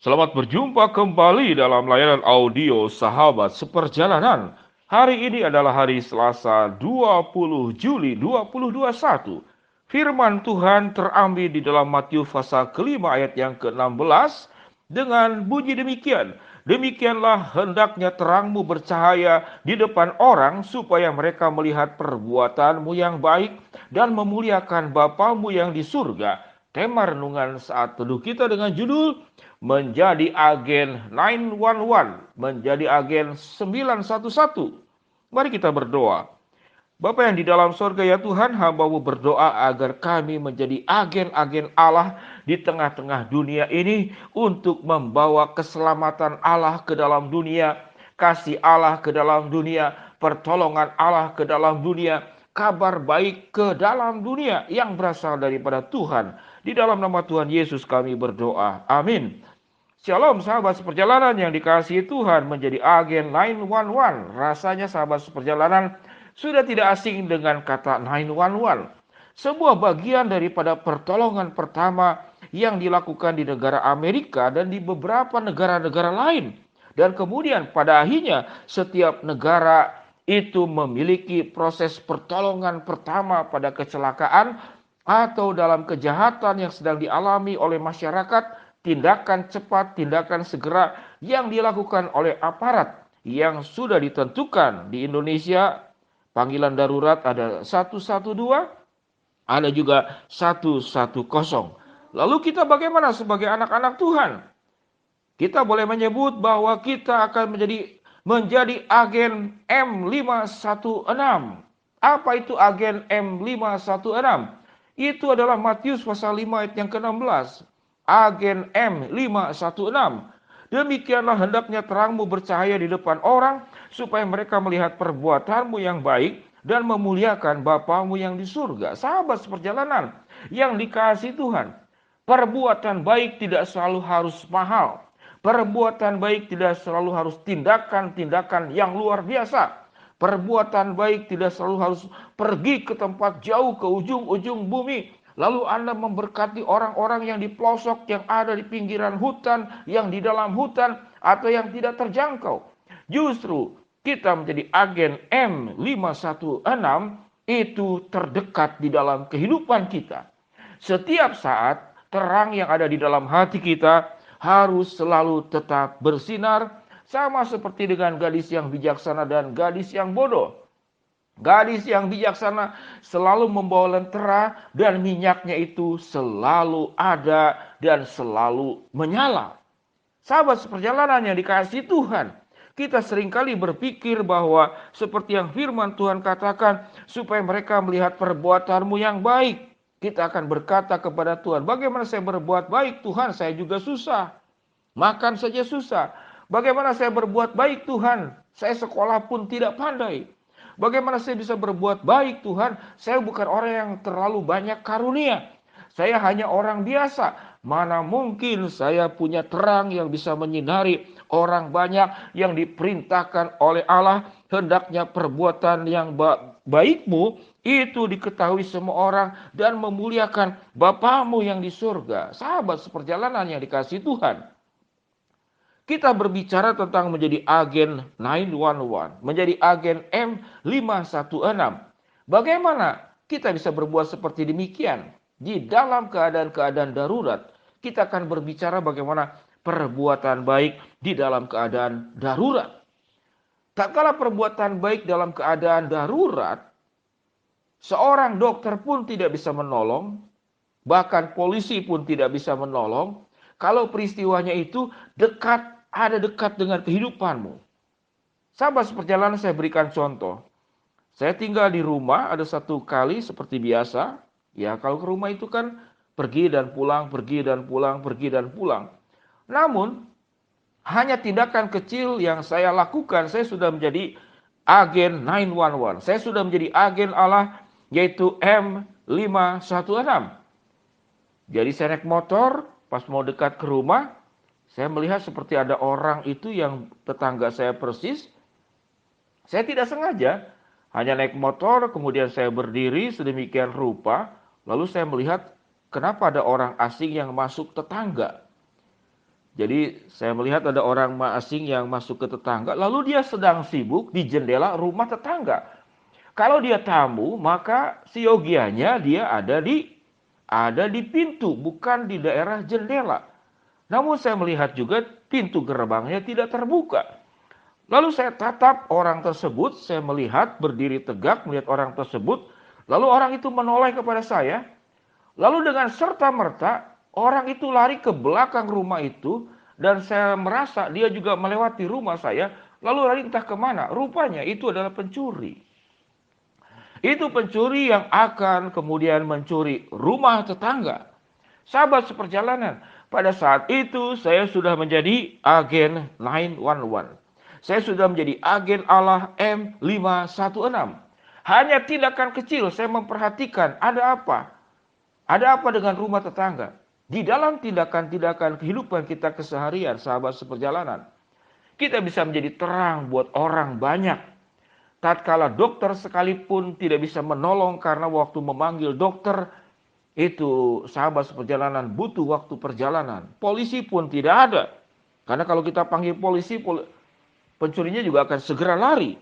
Selamat berjumpa kembali dalam layanan audio Sahabat Seperjalanan. Hari ini adalah hari Selasa 20 Juli 2021. Firman Tuhan terambil di dalam Matius pasal kelima ayat yang ke-16 dengan bunyi demikian. Demikianlah hendaknya terangmu bercahaya di depan orang supaya mereka melihat perbuatanmu yang baik dan memuliakan Bapamu yang di surga. Tema renungan saat teduh kita dengan judul menjadi agen 911, menjadi agen 911. Mari kita berdoa. Bapa yang di dalam sorga, ya Tuhan, hamba-Mu berdoa agar kami menjadi agen-agen Allah di tengah-tengah dunia ini untuk membawa keselamatan Allah ke dalam dunia, kasih Allah ke dalam dunia, pertolongan Allah ke dalam dunia, kabar baik ke dalam dunia yang berasal daripada Tuhan. Di dalam nama Tuhan Yesus kami berdoa. Amin. Shalom sahabat seperjalanan yang dikasihi Tuhan, menjadi agen 911. Rasanya sahabat seperjalanan sudah tidak asing dengan kata 911. Sebuah bagian daripada pertolongan pertama yang dilakukan di negara Amerika dan di beberapa negara-negara lain. Dan kemudian pada akhirnya setiap negara itu memiliki proses pertolongan pertama pada kecelakaan atau dalam kejahatan yang sedang dialami oleh masyarakat. Tindakan cepat, tindakan segera yang dilakukan oleh aparat yang sudah ditentukan. Di Indonesia panggilan darurat ada 112, ada juga 110. Lalu kita bagaimana sebagai anak-anak Tuhan? Kita boleh menyebut bahwa kita akan menjadi agen M516. Apa itu agen M516? Itu adalah Matius pasal 5 ayat yang ke-16. Agen M516. Demikianlah hendaknya terangmu bercahaya di depan orang, supaya mereka melihat perbuatanmu yang baik dan memuliakan Bapamu yang di surga. Sahabat seperjalanan yang dikasihi Tuhan, perbuatan baik tidak selalu harus mahal. Perbuatan baik tidak selalu harus tindakan-tindakan yang luar biasa. Perbuatan baik tidak selalu harus pergi ke tempat jauh, ke ujung-ujung bumi. Lalu Anda memberkati orang-orang yang di pelosok, yang ada di pinggiran hutan, yang di dalam hutan, atau yang tidak terjangkau. Justru kita menjadi agen M516 itu terdekat di dalam kehidupan kita. Setiap saat terang yang ada di dalam hati kita harus selalu tetap bersinar, sama seperti dengan gadis yang bijaksana dan gadis yang bodoh. Gadis yang bijaksana selalu membawa lentera dan minyaknya itu selalu ada dan selalu menyala. Sahabat seperjalanan yang dikasihi Tuhan, kita seringkali berpikir bahwa seperti yang firman Tuhan katakan, supaya mereka melihat perbuatanmu yang baik. Kita akan berkata kepada Tuhan, bagaimana saya berbuat baik Tuhan, saya juga susah. Makan saja susah. Bagaimana saya berbuat baik Tuhan, saya sekolah pun tidak pandai. Bagaimana saya bisa berbuat baik Tuhan, saya bukan orang yang terlalu banyak karunia. Saya hanya orang biasa. Mana mungkin saya punya terang yang bisa menyinari orang banyak yang diperintahkan oleh Allah. Hendaknya perbuatan yang baikmu itu diketahui semua orang dan memuliakan Bapamu yang di surga. Sahabat seperjalanan yang dikasihi Tuhan, kita berbicara tentang menjadi agen 911, menjadi agen M516. Bagaimana kita bisa berbuat seperti demikian? Di dalam keadaan-keadaan darurat, kita akan berbicara bagaimana perbuatan baik di dalam keadaan darurat. Tak kala perbuatan baik dalam keadaan darurat, seorang dokter pun tidak bisa menolong, bahkan polisi pun tidak bisa menolong, kalau peristiwanya itu ada dekat dengan kehidupanmu. Sahabat seperjalanan, saya berikan contoh. Saya tinggal di rumah, ada satu kali seperti biasa. Ya, kalau ke rumah itu kan pergi dan pulang, pergi dan pulang, pergi dan pulang. Namun, hanya tindakan kecil yang saya lakukan, saya sudah menjadi agen 911. Saya sudah menjadi agen Allah, yaitu M516. Jadi saya naik motor, pas mau dekat ke rumah, saya melihat seperti ada orang itu yang tetangga saya persis. Saya tidak sengaja, hanya naik motor, kemudian saya berdiri sedemikian rupa, lalu saya melihat kenapa ada orang asing yang masuk tetangga. Jadi saya melihat ada orang asing yang masuk ke tetangga, lalu dia sedang sibuk di jendela rumah tetangga. Kalau dia tamu, maka siogianya dia ada di pintu, bukan di daerah jendela. Namun saya melihat juga pintu gerbangnya tidak terbuka. Lalu saya tatap orang tersebut, saya melihat berdiri tegak melihat orang tersebut, lalu orang itu menoleh kepada saya. Lalu dengan serta-merta orang itu lari ke belakang rumah itu dan saya merasa dia juga melewati rumah saya, lalu lari entah kemana. Rupanya itu adalah pencuri. Itu pencuri yang akan kemudian mencuri rumah tetangga. Sahabat seperjalanan, pada saat itu saya sudah menjadi agen 911. Saya sudah menjadi agen Allah M516. Hanya tindakan kecil saya memperhatikan ada apa. Ada apa dengan rumah tetangga? Di dalam tindakan-tindakan kehidupan kita keseharian, sahabat seperjalanan, kita bisa menjadi terang buat orang banyak. Tatkala dokter sekalipun tidak bisa menolong karena waktu memanggil dokter, itu sahabat seperjalanan butuh waktu perjalanan. Polisi pun tidak ada. Karena kalau kita panggil polisi, pencurinya juga akan segera lari.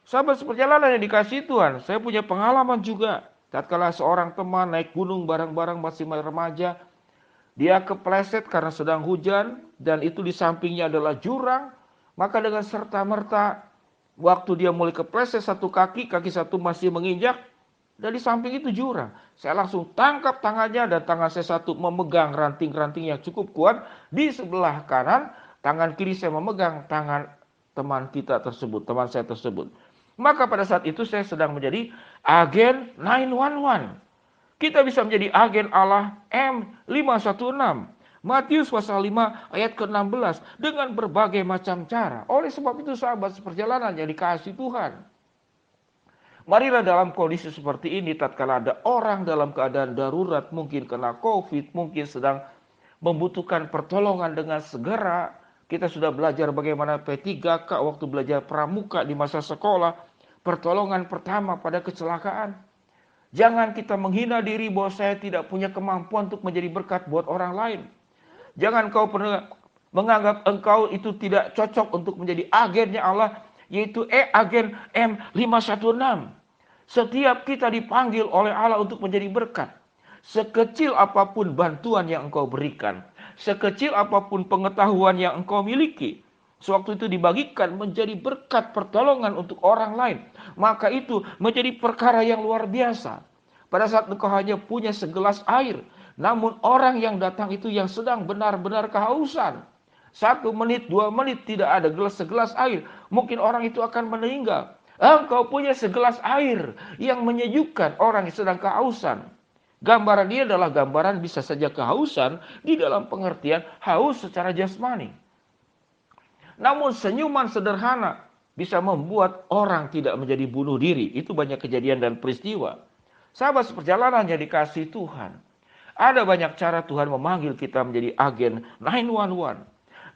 Sahabat seperjalanan yang dikasihi Tuhan, saya punya pengalaman juga. Tatkala seorang teman naik gunung bareng-bareng masih remaja, dia kepleset karena sedang hujan dan itu di sampingnya adalah jurang, maka dengan serta-merta waktu dia mulai kepleset satu kaki satu masih menginjak dan di samping itu jurang. Saya langsung tangkap tangannya dan tangan saya satu memegang ranting-ranting yang cukup kuat, di sebelah kanan, tangan kiri saya memegang tangan teman kita tersebut, teman saya tersebut. Maka pada saat itu saya sedang menjadi agen 911. Kita bisa menjadi agen Allah M516. Matius pasal 5 ayat ke-16 dengan berbagai macam cara. Oleh sebab itu sahabat seperjalanan yang dikasihi Tuhan, marilah dalam kondisi seperti ini tatkala ada orang dalam keadaan darurat, mungkin kena COVID, mungkin sedang membutuhkan pertolongan dengan segera. Kita sudah belajar bagaimana P3K waktu belajar pramuka di masa sekolah. Pertolongan pertama pada kecelakaan. Jangan kita menghina diri bahwa saya tidak punya kemampuan untuk menjadi berkat buat orang lain. Jangan kau pernah menganggap engkau itu tidak cocok untuk menjadi agennya Allah, yaitu agen M516. Setiap kita dipanggil oleh Allah untuk menjadi berkat. Sekecil apapun bantuan yang engkau berikan, sekecil apapun pengetahuan yang engkau miliki, sewaktu itu dibagikan menjadi berkat pertolongan untuk orang lain, maka itu menjadi perkara yang luar biasa. Pada saat engkau hanya punya segelas air, namun orang yang datang itu yang sedang benar-benar kehausan, 1 menit, 2 menit tidak ada segelas air, mungkin orang itu akan meninggal. Engkau punya segelas air yang menyejukkan orang yang sedang kehausan. Gambaran dia adalah gambaran bisa saja kehausan di dalam pengertian haus secara jasmani. Namun senyuman sederhana bisa membuat orang tidak menjadi bunuh diri. Itu banyak kejadian dan peristiwa. Sahabat seperjalanan yang dikasihi Tuhan, ada banyak cara Tuhan memanggil kita menjadi agen 911.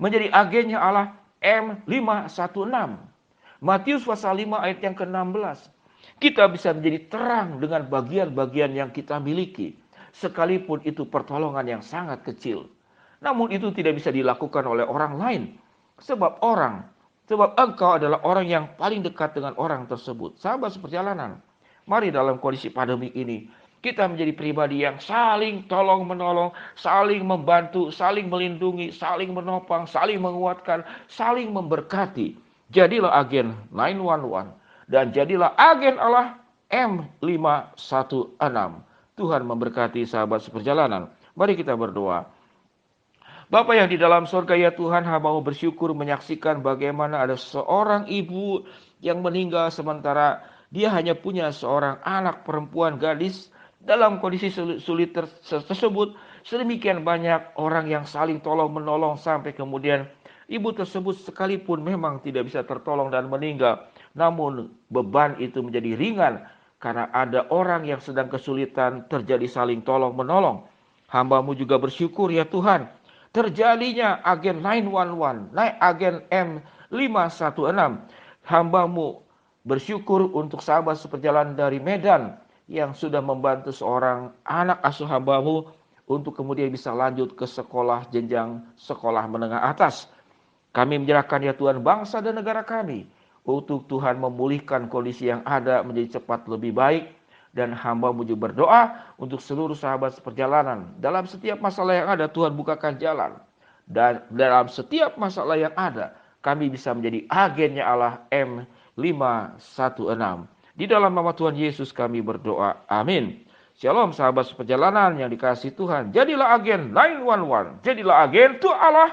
Menjadi agennya Allah M516. Matius pasal 5 ayat yang ke-16. Kita bisa menjadi terang dengan bagian-bagian yang kita miliki, sekalipun itu pertolongan yang sangat kecil. Namun itu tidak bisa dilakukan oleh orang lain. Sebab engkau adalah orang yang paling dekat dengan orang tersebut. Sahabat seperjalanan, mari dalam kondisi pandemi ini, kita menjadi pribadi yang saling tolong menolong, saling membantu, saling melindungi, saling menopang, saling menguatkan, saling memberkati. Jadilah agen 911 dan jadilah agen Allah M516. Tuhan memberkati sahabat seperjalanan. Mari kita berdoa. Bapa yang di dalam surga, ya Tuhan, hamba-Mu bersyukur menyaksikan bagaimana ada seorang ibu yang meninggal sementara dia hanya punya seorang anak perempuan gadis dalam kondisi sulit tersebut. Sedemikian banyak orang yang saling tolong menolong sampai kemudian ibu tersebut sekalipun memang tidak bisa tertolong dan meninggal, namun beban itu menjadi ringan karena ada orang yang sedang kesulitan, terjadi saling tolong menolong. Hamba-Mu juga bersyukur, ya Tuhan, terjadinya agen 911, naik agen M516. Hamba-Mu bersyukur untuk sahabat seperjalanan dari Medan yang sudah membantu seorang anak asuh hamba-Mu untuk kemudian bisa lanjut ke sekolah jenjang sekolah menengah atas. Kami menyerahkan ya Tuhan bangsa dan negara kami untuk Tuhan memulihkan kondisi yang ada menjadi cepat lebih baik. Dan hamba-Mu juga berdoa untuk seluruh sahabat seperjalanan. Dalam setiap masalah yang ada Tuhan bukakan jalan. Dan dalam setiap masalah yang ada kami bisa menjadi agennya Allah M516. Di dalam nama Tuhan Yesus kami berdoa. Amin. Shalom sahabat seperjalanan yang dikasihi Tuhan. Jadilah agen 911. Jadilah agen Tuhan Allah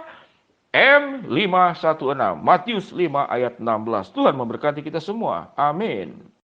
M516. Matius 5 ayat 16. Tuhan memberkati kita semua. Amin.